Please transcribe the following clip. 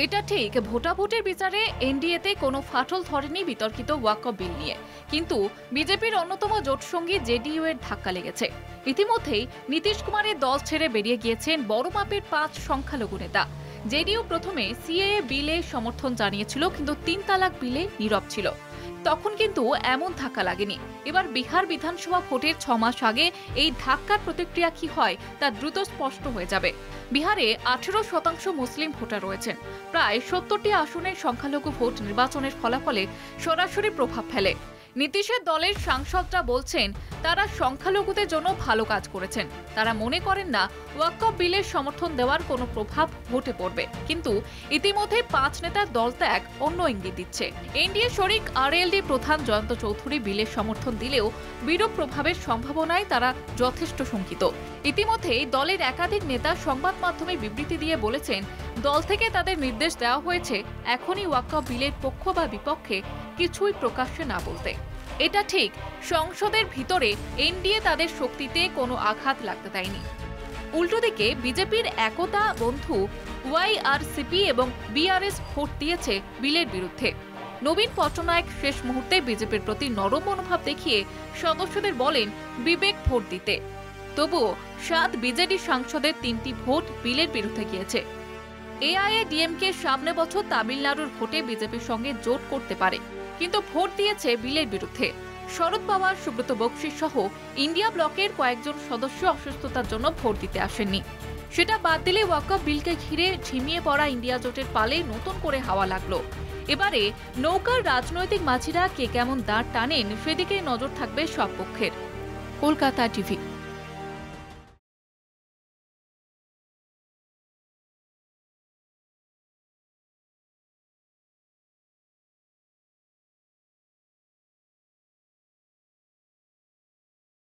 এটা ঠিক, ভোটাভুটির বিচারে এনডিএতে কোনো ফাটল ধরেনি বিতর্কিত ওয়াকফ বিল নিয়ে। কিন্তু বিজেপির অন্যতম জোটসঙ্গী জেডিইউ এর ধাক্কা লেগেছে। ইতিমধ্যেই নীতিশ কুমারের দল ছেড়ে বেরিয়ে গিয়েছেন বড় মাপের ৫ সংখ্যালঘু নেতা। জেডিইউ প্রথমে সিএএ বিলে সমর্থন জানিয়েছিল, কিন্তু ৩ তালাক বিলে নীরব ছিল। তখন কিন্তু এমন ধাক্কা লাগেনি। এবার বিহার বিধানসভা ভোটের ৬ মাস আগে এই ধাক্কার প্রতিক্রিয়া কি হয় তা দ্রুত স্পষ্ট হয়ে যাবে। বিহারে ১৮% মুসলিম ভোটার রয়েছেন। প্রায় ৭০টি আসনের সংখ্যালঘু ভোট নির্বাচনের ফলাফলে সরাসরি প্রভাব ফেলে। নীতিশের দলের সাংসদরা বলছেন তারা সংখ্যালঘুদের জন্য ভালো কাজ করেছেন। তারা মনে করেন না ওয়াকফ বিলের সমর্থন দেওয়ার কোনো প্রভাব ভোটে পড়বে। কিন্তু ইতিমধ্যে ৫ নেতার দল ত্যাগ অন্য ইঙ্গিত দিচ্ছে। এনডিএ শরিক আরএলডি প্রধান জয়ন্ত চৌধুরী বিলের সমর্থন দিলেও বিরূপ প্রভাবের সম্ভাবনায় তারা যথেষ্ট শঙ্কিত। ইতিমধ্যে দলের একাধিক নেতা সংবাদ মাধ্যমে বিবৃতি দিয়ে বলেছেন দল থেকে তাদের নির্দেশ দেওয়া হয়েছে এখনই ওয়াকফ বিলের পক্ষ বা বিপক্ষে কিছুই প্রকাশ্যে না বলতে। এটা ঠিক, সংসদের ভিতরে এনডিএ তাদের শক্তিতে কোনো আঘাত লাগতে দেয়নি। উল্টো দিকে বিজেপির একতা বন্ধু ওয়াইআরসিপি এবং বিআরএস ভোট দিয়েছে বিলের বিরুদ্ধে। নবীন পট্টনায়ক শেষ মুহূর্তে বিজেপির প্রতি নরম মনোভাব দেখিয়ে সদস্যদের বলেন বিবেক ভোট দিতে। তবুও ৭ বিজেডি সাংসদের ৩টি ভোট বিলের বিরুদ্ধে গিয়েছে। এআইএডিএমকে সামনে বছর তামিলনাড়ুর ভোটে বিজেপির সঙ্গে জোট করতে পারে, কিন্তু ভোট দিয়েছে বিলের বিরুদ্ধে। শরদ পাওয়ার, সুব্রত বক্সি সহ ইন্ডিয়া ব্লকের কয়েকজন সদস্য অসুস্থতার জন্য ভোট দিতে আসেননি। সেটা বাদ দিলে ওয়াকফ বিলকে ঘিরে ঝিমিয়ে পড়া ইন্ডিয়া জোটের পালে নতুন করে হাওয়া লাগলো। এবারে নৌকার রাজনৈতিক মাঝিরা কে কেমন দাঁড় টানেন সেদিকে নজর থাকবে সব পক্ষের। কলকাতা টিভি।